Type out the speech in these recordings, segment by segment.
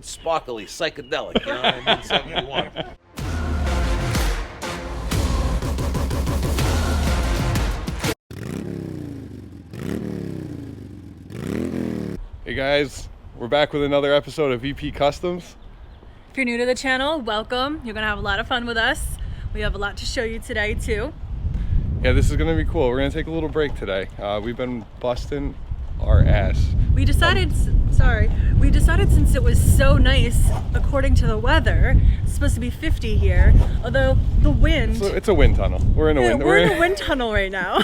Sparkly, psychedelic, you know what I mean? 71. Hey guys, we're back with another episode of VP Customs. If you're new to the channel, welcome. You're gonna have a lot of fun with us. We have a lot to show you today too. Yeah, this is gonna be cool. We're gonna take a little break today. We've been busting our ass. We decided since it was so nice, according to the weather, it's supposed to be 50 here, although the wind... So it's a wind tunnel. We're in a wind. We're in a wind tunnel right now.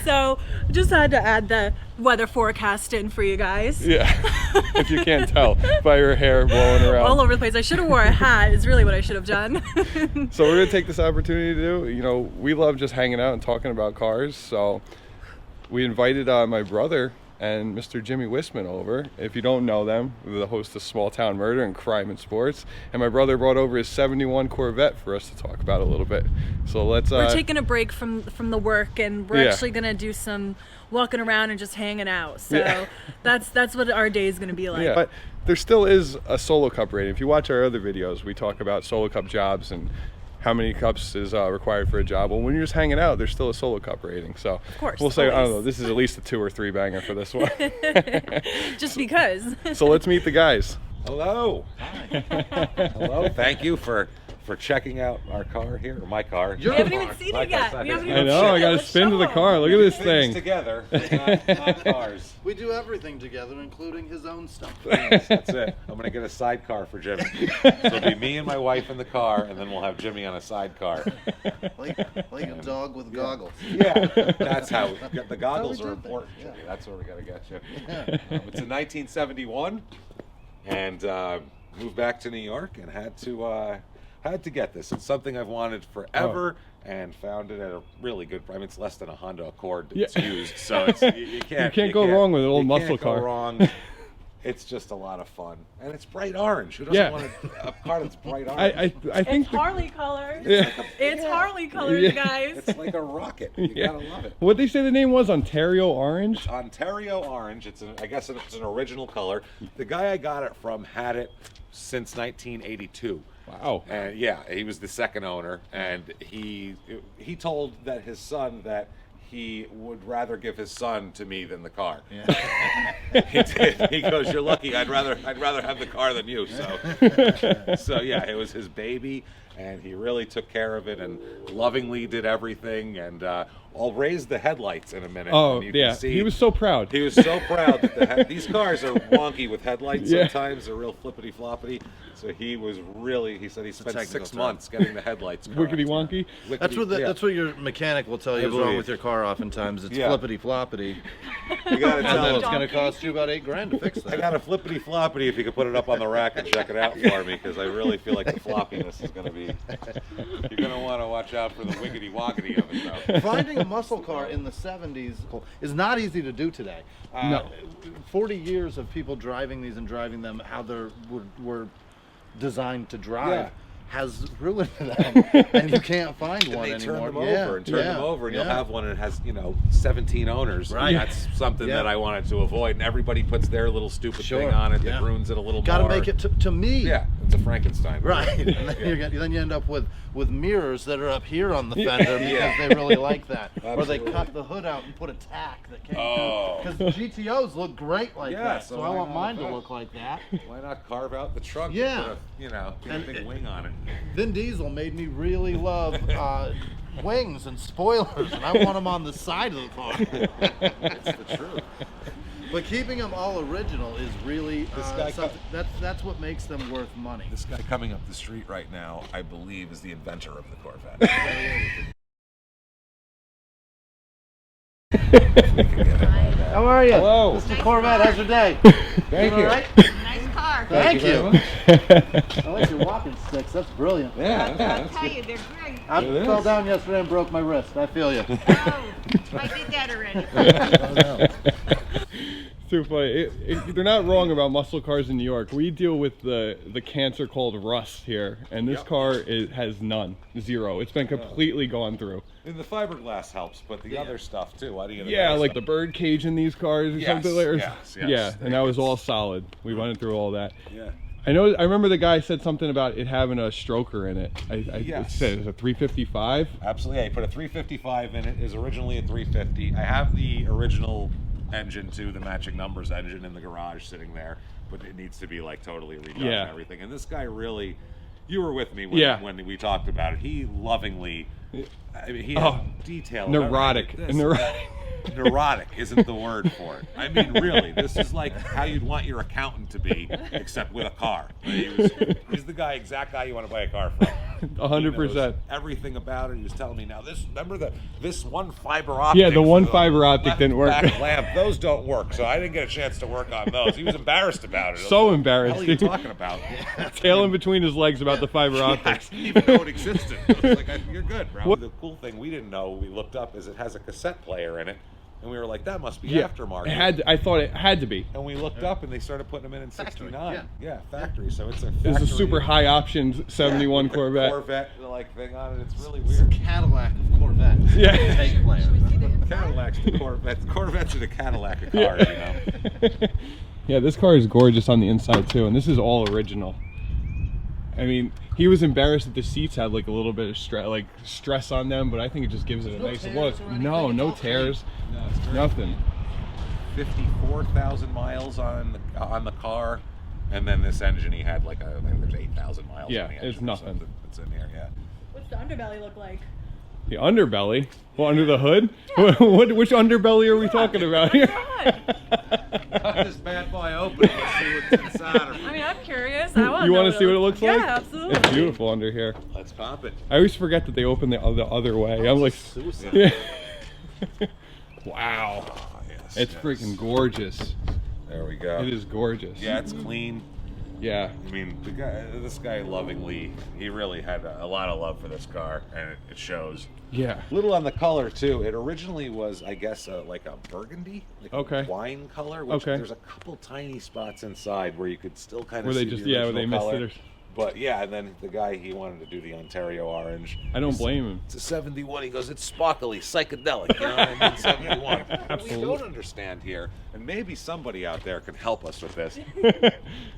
So just had to add the weather forecast in for you guys. Yeah, if you can't tell by your hair blowing around. All over the place. I should have wore a hat is really what I should have done. So we're gonna take this opportunity to do, you know, we love just hanging out and talking about cars. So we invited my brother and Mr. Jimmie Whisman over. If you don't know them, they're the host of Small Town Murder and Crime and Sports. And my brother brought over his 71 Corvette for us to talk about a little bit. So let's... We're taking a break from the work, and we're actually gonna do some walking around and just hanging out. So that's what our day is gonna be like. Yeah, but there still is a Solo Cup rating. If you watch our other videos, we talk about Solo Cup jobs and how many cups is required for a job. Well, when you're just hanging out, there's still a Solo Cup rating. So of course, we'll say, I don't know, this is at least a 2 or 3 banger for this one. Just because. So let's meet the guys. Hello. Hi. Hello. Thank you for checking out our car here, or my car. We haven't even seen it yet. I know, I got to spin to the car. Look at this thing. Together, not cars. We do everything together, including his own stuff. Yes, that's it. I'm going to get a sidecar for Jimmie. So it'll be me and my wife in the car, and then we'll have Jimmie on a sidecar. Like a dog with goggles. Yeah, that's how the goggles are important, that. Jimmie. Yeah. That's where we got to get you. Yeah. It's in 1971, and moved back to New York and had to get this. It's something I've wanted forever, and found it at a really good price. I mean, it's less than a Honda Accord that's used, so it's, you can't go wrong with an old muscle car. Go wrong. It's just a lot of fun, and it's bright orange. Who doesn't want a car that's bright orange? I think it's Harley colors. Yeah. It's Harley colors, guys. It's like a rocket. You gotta love it. What they say the name was? Ontario Orange? Ontario Orange. I guess it's an original color. The guy I got it from had it since 1982. Wow. And yeah, he was the second owner, and he told that his son that he would rather give his son to me than the car. Yeah. He did. He goes, "You're lucky. I'd rather have the car than you." So yeah, it was his baby, and he really took care of it and lovingly did everything. And I'll raise the headlights in a minute. Oh, you yeah. can see, he was so proud. He was so proud that these cars are wonky with headlights sometimes. They're real flippity floppity. So he said he spent 6 months getting the headlights correct. Wickety wonky? That's what your mechanic will tell you is wrong with your car oftentimes. It's flippity floppity. You gotta tell him It's going to cost you about $8,000 to fix that. I got a flippity floppity if you could put it up on the rack and check it out for me, because I really feel like the floppiness is going to be... You're going to want to watch out for the wiggity woggity of it, though. Finding a muscle car in the 70s is not easy to do today. No. 40 years of people driving these and driving them how they were designed to drive has ruined them, and you can't find one They anymore. turn them over and turn them over, and you'll have one that has 17 owners. Right. That's something that I wanted to avoid, and everybody puts their little stupid thing on it that ruins it a little more. Got to make it to me. Yeah, it's a Frankenstein. Right. And then you end up with mirrors that are up here on the fender because they really like that. Or they cut the hood out and put a tack that came through. Because GTOs look great like that, so I want mine to look like that. Why not carve out the trunk Yeah. and put a big wing on it? Vin Diesel made me really love wings and spoilers, and I want them on the side of the car. It's the truth. But keeping them all original is really that's what makes them worth money. This guy coming up the street right now, I believe, is the inventor of the Corvette. How are you? Hello. Mr. Corvette, how's your day? Thank you. Right? Nice car. Thank you. I like your walking sticks. That's brilliant. I'll tell you, they're great. I fell down yesterday and broke my wrist. I feel you. Oh, I did that already. too funny. They're not wrong about muscle cars in New York. We deal with the cancer called rust here, and this car has none, zero. It's been completely gone through. And the fiberglass helps, but the other stuff too. Why do you? Yeah, like the bird cage in these cars or something like that. Yes. Yeah, and that was all solid. We went through all that. Yeah. I remember the guy said something about it having a stroker in it. It said it was a 355. Absolutely. Yeah, he put a 355 in it. It was originally a 350. I have the original engine too, the matching numbers engine in the garage sitting there, but it needs to be like totally redone and everything. And this guy really, you were with me when we talked about it. He lovingly, I mean, he had detail. Neurotic. Neurotic isn't the word for it. I mean, really, this is like how you'd want your accountant to be, except with a car. He's the exact guy you want to buy a car from. 100%. Everything about it. He was telling me, now remember this one fiber optic. Yeah, the one fiber optic didn't work. Back lamp, those don't work, so I didn't get a chance to work on those. He was embarrassed about it. So embarrassed. What the hell are you talking about? Tail in between his legs about the fiber optics. I didn't even know it existed. I was like, you're good, bro. The cool thing we didn't know, we looked up, is it has a cassette player in it. And we were like, that must be aftermarket. I thought it had to be. And we looked up, and they started putting them in '69. Yeah, factory. So it's a factory. It's a super high option 71 Corvette. Corvette like thing on it. It's really weird. It's a Cadillac of Corvettes. Yeah. Take player. Cadillac's the Corvette. Corvette's are the Cadillac of cars, you know. Yeah, this car is gorgeous on the inside too, and this is all original. I mean, he was embarrassed that the seats had like a little bit of stress on them, but I think it just gives it a nice look. No tears. No, it's great. Nothing. 54,000 miles on the car, and then this engine he had like there's 8,000 miles. Yeah, on the engine. it's nothing. That's in here. Yeah. What's the underbelly look like? The underbelly? Well, under the hood? Which underbelly are we talking about here? Cut this bad boy open and see what's inside. I mean, I'm curious. I want You want to see what it looks like? Yeah, absolutely. It's beautiful under here. Let's pop it. I always forget that they open the other way. I'm like, Suicide. yeah. Wow. Oh, yes, It's freaking gorgeous. There we go. It is gorgeous. Yeah, it's clean. Yeah. I mean, this guy lovingly, he really had a lot of love for this car, and it shows. Yeah. Little on the color too. It originally was, I guess, like a burgundy, like Okay. a wine color. Which Okay. There's a couple tiny spots inside where you could still kind of Where see they just the where they original missed color. it. But yeah, and then the guy, he wanted to do the Ontario orange. I don't blame him. It's a 71. He goes, it's sparkly, psychedelic. You know what I mean? 71. Absolutely. We don't understand here, and maybe somebody out there can help us with this.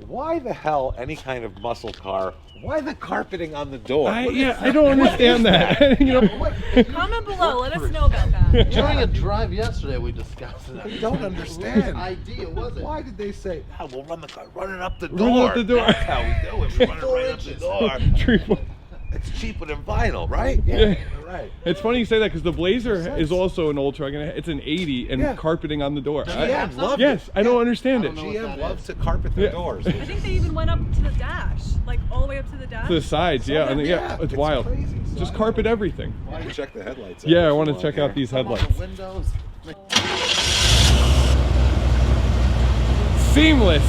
Why the hell any kind of muscle car? Why the carpeting on the door? I don't understand that. You know, Comment below. Let us know about that. During a drive yesterday, we discussed it. I don't understand. Whose idea was it? Why did they say, oh, we'll run the car, run it up the door? Run it up the door. That's how we do it. We run it right up the door. It's cheaper than vinyl, right? Yeah. Right. It's funny you say that because the Blazer is also an old truck, and it's an 80 and carpeting on the door. GM loved Yes, it. I don't understand it. GM loves to carpet their doors. I think they even went up to the dash, like all the way up to the dash. To the sides, yeah. I think, it's wild. crazy. Just carpet everything. Why don't you check the headlights out? Yeah, I want to check out these Some on headlights. the windows. Seamless.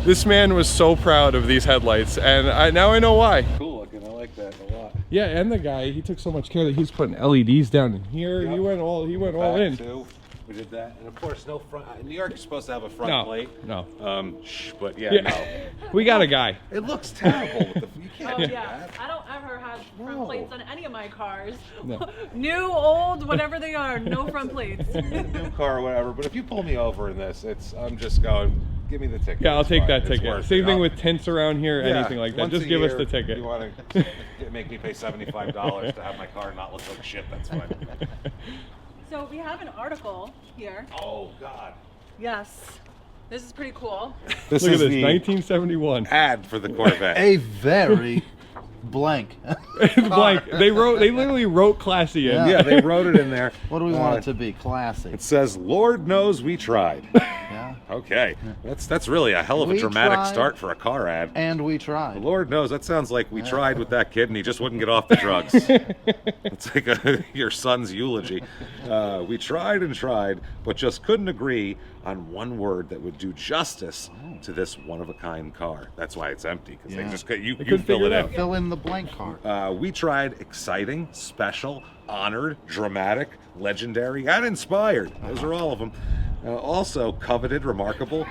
This man was so proud of these headlights, and now I know why. Cool looking. I like that a lot. Yeah, and the guy, he took so much care that he's putting LEDs down in here. Yep. He went all Back in. too. We did that, and of course, no front. In New York, you're supposed to have a front plate. No. But Yeah. no. We got a guy. It looks terrible. With the, you can't Oh do yeah, that. I don't ever have front No. plates on any of my cars. No. New, old, whatever they are, no front plates. New car or whatever. But if you pull me over in this, I'm just going. Give me the ticket. Yeah, I'll It's take fine. that It's ticket. worth Same it. thing I'll- with tints around here, Yeah, anything like that. once Just a give us year, the ticket. You want to make me pay $75 to have my car not look like shit? That's fine. So we have an article here. Oh God. Yes, this is pretty cool. This Look at is this, the 1971. ad for the Corvette. A very blank. Blank. They literally wrote classy in. Yeah. Yeah, they wrote it in there. What do we want it to be? Classy. It says, "Lord knows we tried." Yeah. Okay, that's really a hell of a We dramatic tried. start for a car ad. And we tried. Lord knows that sounds like we tried with that kid and he just wouldn't get off the drugs. It's like your son's eulogy. We tried and tried, but just couldn't agree on one word that would do justice to this one-of-a-kind car. That's why it's empty, because Yeah. they just you couldn't fill figure it it in. Fill in the blank card. We tried exciting, special, honored, dramatic, legendary, and inspired. Those are all of them. Also coveted, remarkable,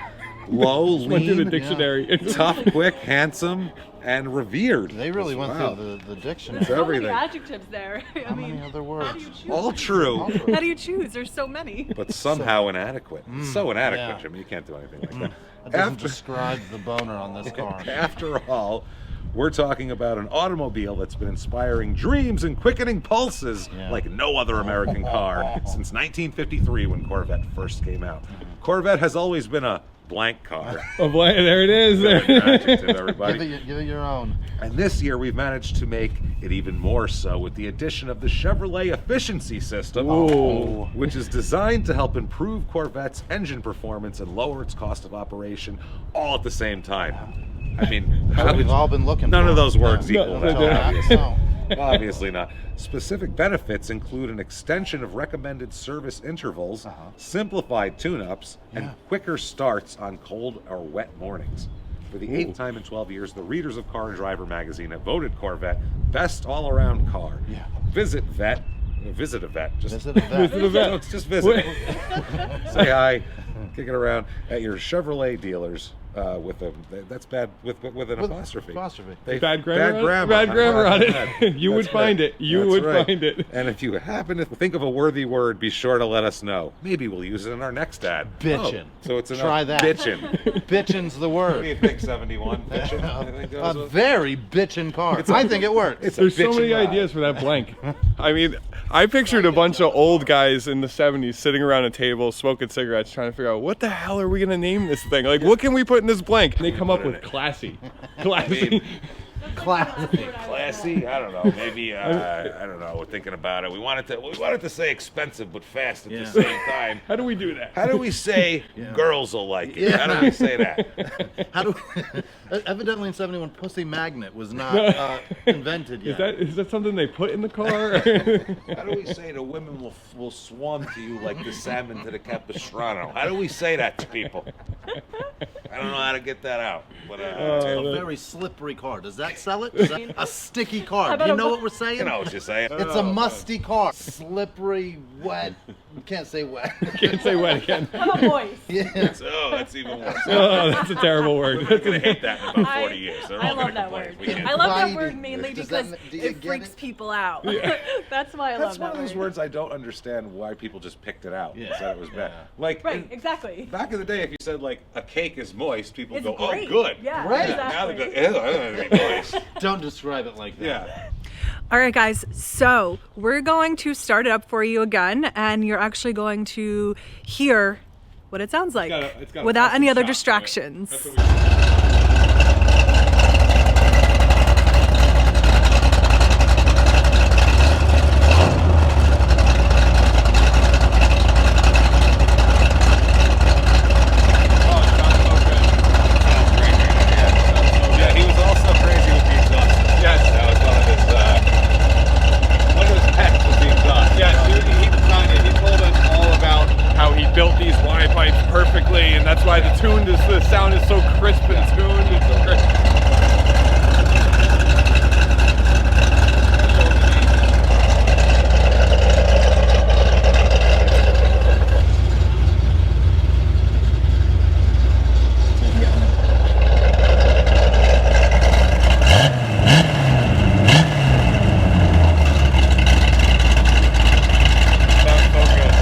low, Went through the lean, dictionary. tough, quick, handsome, and revered. They really went Wow. through the dictionary. It's So many everything. adjectives there. I How mean, many other how do words? you choose? All true, How do you choose? There's so many. but somehow inadequate. So inadequate, yeah. Jimmy. You can't do anything like that. That doesn't After- describe the boner on this car. After all, we're talking about an automobile that's been inspiring dreams and quickening pulses like no other American car since 1953 when Corvette first came out. Corvette has always been a blank car. Oh boy, there it is. An adjective, Give everybody. it your own. And this year we've managed to make it even more so with the addition of the Chevrolet Efficiency System, Ooh. which is designed to help improve Corvette's engine performance and lower its cost of operation all at the same time. I mean, how We've could all been looking none for of those it. words No, equal they that, don't. obviously. No. Obviously not. Specific benefits include an extension of recommended service intervals, simplified tune-ups, and quicker starts on cold or wet mornings. For the 8th time in 12 years, the readers of Car and Driver magazine have voted Corvette best all-around car. Yeah. Visit a vet. Just Visit a vet. Visit a vet. No, it's just visit. Say hi, kick it around at your Chevrolet dealers. With a that's bad with an apostrophe. Apostrophe. Bad grammar. Bad grammar on it. bad. You would That's find right. it. You That's would right. find it. And if you happen to think of a worthy word, be sure to let us know. Maybe we'll use it in our next ad. Bitchin'. Oh, so it's Try that. Bitchin'. Bitchin's the What do you word. think, 71? Bitchin'? I think that was A very bitchin' car. I think it works. it's a There's so bitchin' many ride. ideas for that blank. I mean, I pictured a bunch of old guys in the 70s sitting around a table smoking cigarettes trying to figure out what the hell are we going to name this thing? Like, what can we put in this blank? And they come up with classy. Classy. Classy? I don't know. Maybe I don't know. We're thinking about it. We wanted to say expensive but fast at the same time. How do we do that? How do we say girls will like it? How do we say that? How do evidently in 71 pussy magnet was not invented yet. Is that something they put in the car? How do we say the women will swarm to you like the salmon to the Capistrano? How do we say that to people? I don't know how to get that out. But a very slippery car. Does that sell it? Is that a sticky car? Do you know what we're saying? you know what you're saying. It's a musty car. Slippery, wet. You can't say wet. Can't say wet again. How about boys? Yeah. Oh, that's even worse. Oh, that's a terrible word. We're gonna hate that in about 40 years. They're I all love gonna that complain word. if we can't. I love that Inviting. word mainly Does because that- do you it get freaks it? people out. That's why I That's love one that of those word. words I don't understand why people just picked it out and said it was bad. Like Right, exactly. back in the day, if you said like a cake is moist, people It's go, great. "Oh, good." Yeah, Right. Now they exactly. go, "Ew, I don't want to be moist." Don't describe it like that. Yeah. All right, guys. So we're going to start it up for you again, and you're actually going to hear what it sounds like It's got a without any other awesome shot to it. distractions. That's what we- Yeah, he was also crazy with the exhaust. Yes. That was one of his pets was the exhaust. Yes, he designed it. He told us all about how he built these Y pipes perfectly, and that's why the sound is so crisp and tuned. It's so crisp. Sounds so good.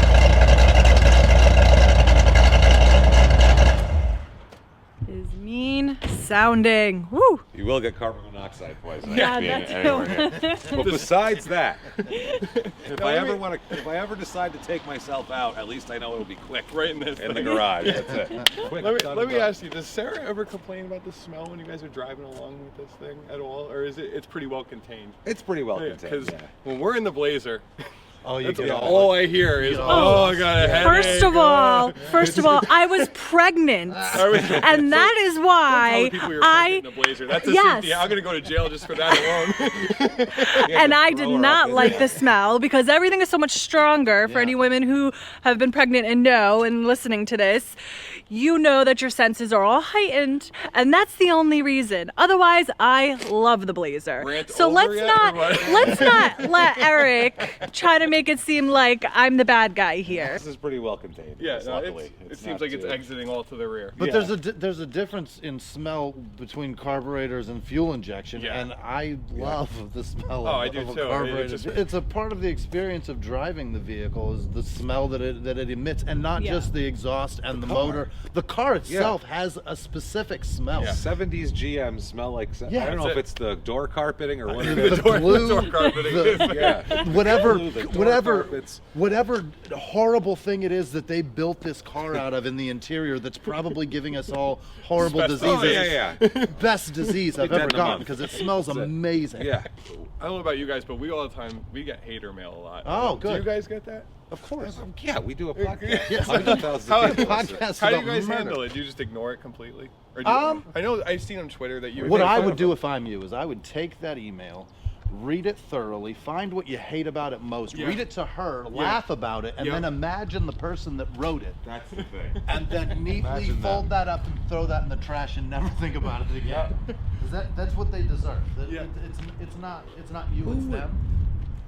Is mean sounding. Woo! You will get carbon monoxide poisoning. Yeah, being that's anywhere true. near. But besides that, if I ever decide to take myself out, at least I know it'll be quick. Right in this In the thing. garage. That's it. Quick, Let done me and done. ask you, does Sarah ever complain about the smell when you guys are driving along with this thing at all? Or is it's pretty well contained? It's pretty well contained. Because Yeah. when we're in the Blazer, Oh, you that's get all I hear is, oh, I got a headache. First of all, I was pregnant, and that is Tell the why people you were pregnant in the Blazer. That's a yes. yeah, I'm gonna go to jail just for that alone. and I did throw her not up in like there. the smell because everything is so much stronger for any women who have been pregnant and know and listening to this. You know that your senses are all heightened, and that's the only reason. Otherwise, I love the Blazer. Rant So over let's yet, not or what? let's not let Eric try to make make it seem like I'm the bad guy here. This is pretty well contained. Yeah, no, luckily. it seems like it's exiting all to the rear. But there's a difference in smell between carburetors and fuel injection, and I love the smell of a carburetor. It's a part of the experience of driving the vehicle is the smell that it emits, and not just the exhaust and the motor. The car itself has a specific smell. 70s GM smell like. I don't know if it's the door carpeting or what it the is. glue, door carpeting. whatever horrible thing it is that they built this car out of in the interior that's probably giving us all horrible diseases. Best disease I've ever gotten because it smells amazing. Yeah. I don't know about you guys, but we all the time we get hater mail a lot. Oh, good. Do you guys get that? Of course. Yeah, we do a podcast. Yes. How do you guys murder. handle it? Do you just ignore it completely? Or do you, I know I've seen on Twitter that you. What I would do if I'm you is I would take that email, read it thoroughly, find what you hate about it most, read it to her, laugh about it, and then imagine the person that wrote it. That's the thing. And then neatly fold that up and throw that in the trash and never think about it again. That's what they deserve. It's not you, it's them.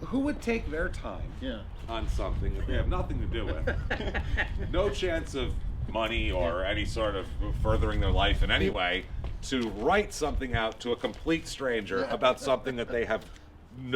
Who would take their time on something that they have nothing to do with? No chance of money or any sort of furthering their life in any way to write something out to a complete stranger about something that they have they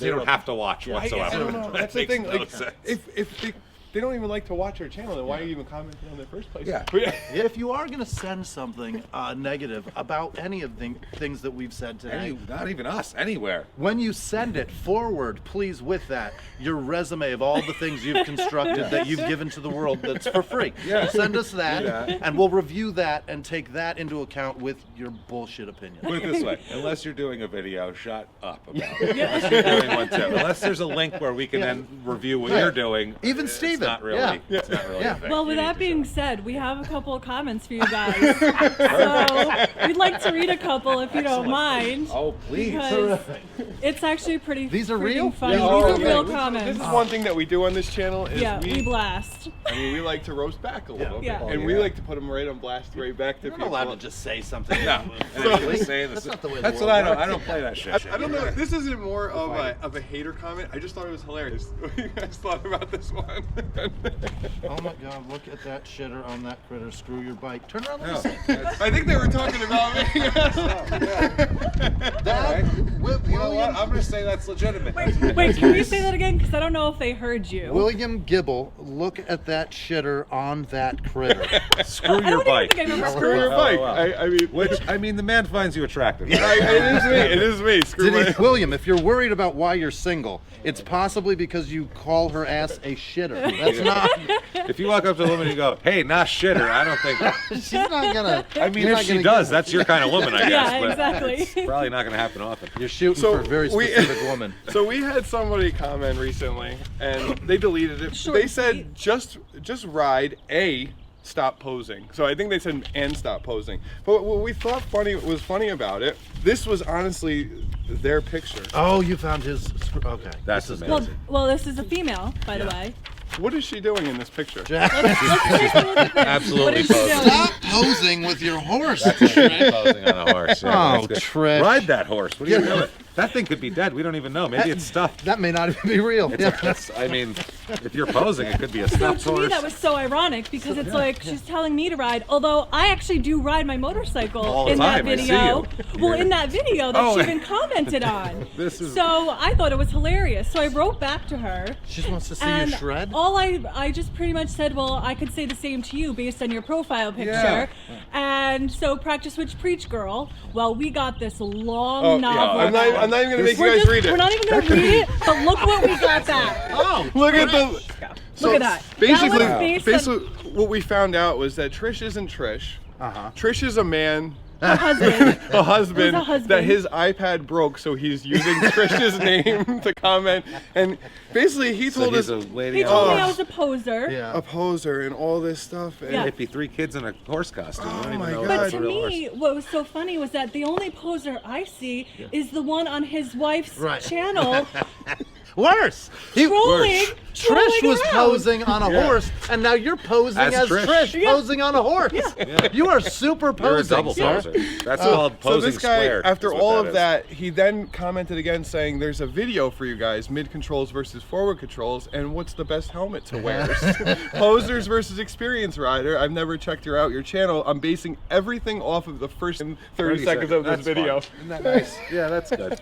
don't have to watch whatsoever. I don't know. That's the thing. No Like, sense. if they don't even like to watch our channel, then why are you even commenting in the first place? Yeah. If you are going to send something negative about any of the things that we've said today, Not even us, anywhere. when you send it, forward, please, with that, your resume of all the things you've constructed that you've given to the world that's for free. Send us that, and we'll review that and take that into account with your bullshit opinion. Put it this way, unless you're doing a video, shut up about it. Unless you're doing one too. Unless there's a link where we can then review what you're doing. Even Steven. It's not really, it's not really a thing. Well, with that being said, we have a couple of comments for you guys. So we'd like to read a couple if you don't mind. Oh, please. Because it's actually pretty These are freaking real? funny. Yeah, These are real comments. This is one thing that we do on this channel is we blast. I mean, we like to roast back a little bit, Yeah. and we like to put them right on blast, right back to You're not people. allowed to just say something. No. That's not the way the That's world what I don't. works. I don't play that shit. I don't know. This isn't more of a hater comment. I just thought it was hilarious. What you guys thought about this one? Oh my God! Look at that shitter on that critter. Screw your bike. Turn around. No, I think they were talking about me. You know what? I'm going to say that's legitimate. Wait, can we say that again? Because I don't know if they heard you. William Gibble, look at that shitter on that critter. Screw I your don't bike. even think I remember. Screw your bike. It I mean, the man finds you attractive. mean, it is me. It is me. Screw my. William, if you're worried about why you're single, it's possibly because you call her ass a shitter. That's not. If you walk up to a woman and you go, "Hey, not shitter," I don't think. She's not gonna. I mean, if she does, that's your kind of woman, I guess. Yeah, but exactly. It's probably not going to happen often. You're shooting So for a very specific woman. So we had somebody comment recently, and they deleted it. Short They and said sweet. just ride stop posing. So I think they said and stop posing. But what we thought was funny about it, this was honestly their picture. Oh, you found his. Okay. That's This is amazing. Well, this is a female, by the way. What is she doing in this picture? Let's take a look at this. Absolutely What is she posing. doing? Stop posing with your horse. Posing on a horse. Yeah, Oh, that's good. Trish. Ride that horse. What are you doing? That thing could be dead. We don't even know. Maybe it's stuffed. That may not even be real. I mean, if you're posing, it could be a So stuffed to me horse. that was so ironic because it's like she's telling me to ride, although I actually do ride my motorcycle All the in that time, I see video. you. Well, in that video that Oh. she even commented on. This is- So I thought it was hilarious. So I wrote back to her. She just wants to see And you shred. all I just pretty much said, well, I could say the same to you based on your profile picture. Yeah. And so practice which preach, girl. Well, we got this long Oh, novel. I'm not even going to make you guys read it. We're not even going to read it, but look what we got back. Oh, Look at the. Look at that. Basically, That was based on what we found out was that Trish isn't Trish. Trish is a man. her husband. A husband, Who's a husband? that his iPad broke, so he's using Trish's name to comment. And basically, he told us he's a lady He on told a me I horse. was a poser. yeah. a poser and all this stuff. And Yeah. Might be 3 kids in a horse costume. I don't even my know God. if But that's to a real me, horse. what was so funny was that the only poser I see is the one on his wife's Right. channel. Worse. Trolling. Trish was around. posing on a horse, and now you're posing as Trish posing on a horse. Yeah. You are super You're a posing, double sir. poser. That's called So posing this guy, squared. after is what all of is. that, he then commented again saying, "There's a video for you guys: mid controls versus forward controls, and what's the best helmet to wear? Posers versus experienced rider. I've never checked your channel. I'm basing everything off of the first 30 seconds of this That's video." fun. Isn't that nice? Yeah, that's good.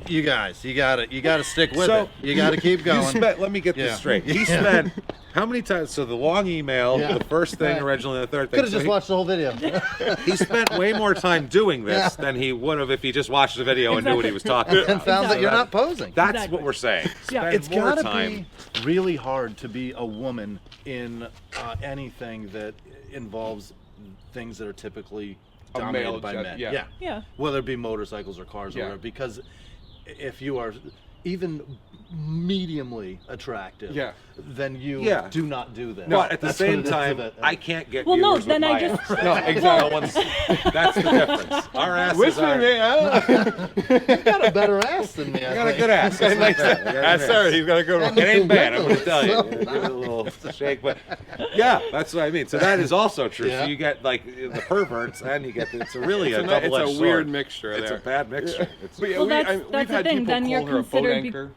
You guys, you gotta stick with So, it. You gotta keep going. Let me get this straight. He spent how many times? So the long email, the first thing originally, the third thing. Could have just watched the whole video. He spent way more time doing this than he would have if he just watched the video and knew what he was talking about. And found that you're not posing. That's what we're saying. Spend It's more gotta time. be really hard to be a woman in anything that involves things that are typically A dominated male by gen- men. yeah. Yeah. Whether it be motorcycles or cars or Yeah. whatever. Because if you are even mediumly attractive, then you do not do that. But at the That's what same it is time, of it. I can't get Well, no, viewers then with I my just- ass. No, exactly. No one's, that's the difference. Our asses Whisman, are. man. You got a better ass than me. I got a good ass. It's not bad. I got a That's good ass. Sarah. He's got a good one. It ain't bad, I'm going to tell you. Give it a little shake, but yeah, that's what I mean. So that is also true. Yeah. So you get like the perverts, and you get it's really a It's double-edged a weird sword. mixture. It's there. a bad mixture. It's, But yeah, Well, we've that's the had thing, people then you're call her a boat considered anchor.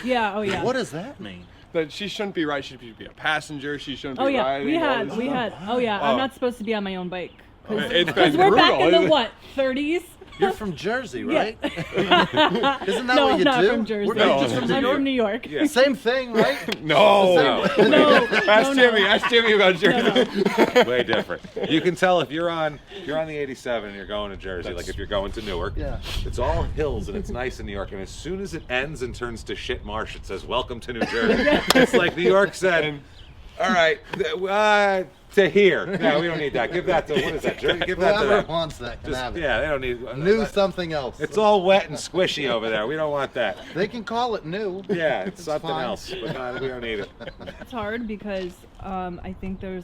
Yeah. Oh yeah. What does that mean? That she shouldn't be right. She should be a passenger. She shouldn't be Oh yeah. riding. We all had. this We stuff. had. Oh yeah. Oh. I'm not supposed to be on my own bike. It's Because been we're back in brutal. the what? 30s. You're from Jersey, Yeah. right? Isn't that No, what I'm you not do? from Jersey. We're just from I'm from New York. Yeah. Same thing, right? No. No. Ask Jimmie. Ask Jimmie about Jersey. way different. You can tell if you're on the 87 and you're going to Jersey, like if you're going to Newark, it's all hills and it's nice in New York. And as soon as it ends and turns to shit marsh, it says "Welcome to New Jersey." It's like New York said, "All right, to here. No, we don't need that. Give that to what is that? Jersey? Give that to Whoever them. wants that can Just, have it. yeah, they don't need New something else. It's all wet and squishy over there. We don't want that. They can call it new. Yeah, it's something fine. else, but we don't need it. It's hard because I think there's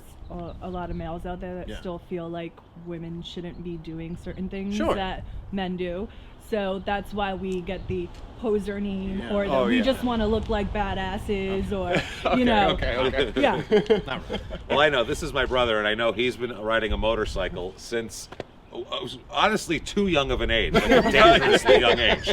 a lot of males out there that still feel like women shouldn't be doing certain things that men do. So that's why we get the poser name, or that we just want to look like badasses, or you know. Okay. Yeah. Well, I know this is my brother, and I know he's been riding a motorcycle since honestly too young of an age, like a dangerously young age,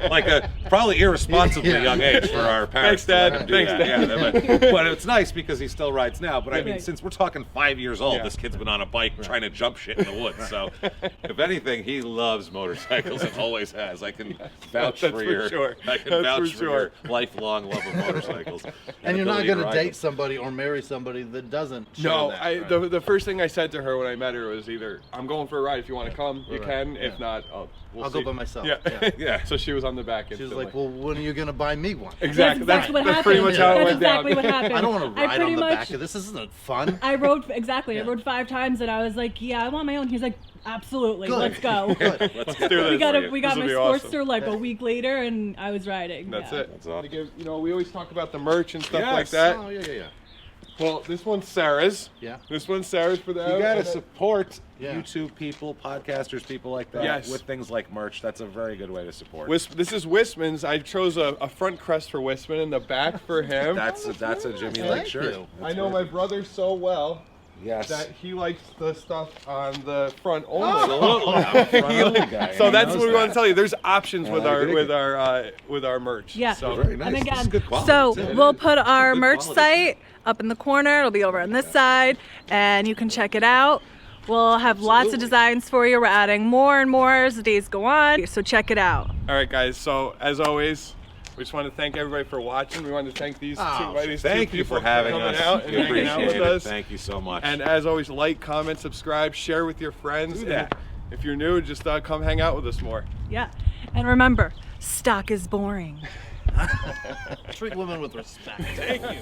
like a probably irresponsibly young age for our parents. Thanks, Dad. to let him do Thanks, that. Dad. Yeah, but it's nice because he still rides now. But I mean, Right. since we're talking 5 years old, this kid's been on a bike trying to jump shit in the woods. So, if anything, he loves motorcycles and always has. I can vouch That's for for your, sure. I can That's vouch for for your lifelong love of motorcycles. And you're not ability going to ride date them. somebody or marry somebody that doesn't share No, that. I right? the first thing I said to her when I met her was either I'm going for a ride. If you want to come, you can. If not, we'll I'll see. go by myself. Yeah. Yeah. So she was on the back. She was instantly. like, well, when are you going to buy me one? Exactly. That's what happened. pretty much how it That's went exactly down. what happened. I don't want to ride pretty on the much, back of this. This isn't fun. I rode I Yeah. rode 5 times, and I was like, "Yeah, I want my own." He's like, "Absolutely, Good. let's go." Let's do this. we got for you. we got This'll my be awesome. Sportster like a week later, and I was riding. That's yeah. it. That's awesome. To give, we always talk about the merch and stuff like Yes. that. Oh, yeah. Well, this one's Sarah's. Yeah. This one's Sarah's for the. You gotta support Yeah. YouTube people, podcasters, people like that Yes. with things like merch. That's a very good way to support. This is Whisman's. I chose a front crest for Whisman and the back for him. That's a Jimmie Thank like shirt. you. I know my brother so well Yes. that he likes the stuff on the front only. Absolutely. I'm a front only guy, and So he that's knows what we want that. to tell you. There's options with I our dig with our merch. Yeah. So Very nice. And This again, is good quality, so too. we'll put our Good merch quality. site up in the corner. It'll be over on this side, and you can check it out. We'll have lots of designs for you. We're adding more and more as the days go on, so check it out. all right, guys. So as always, we just want to thank everybody for watching. We want to thank these two Thank you people for having coming us. out and We hanging out appreciate with it. us. Thank you so much. And as always, like, comment, subscribe, share with your friends. Do that. And if you're new, just come hang out with us more. Yeah, and remember, stock is boring. Treat women with respect. Thank you.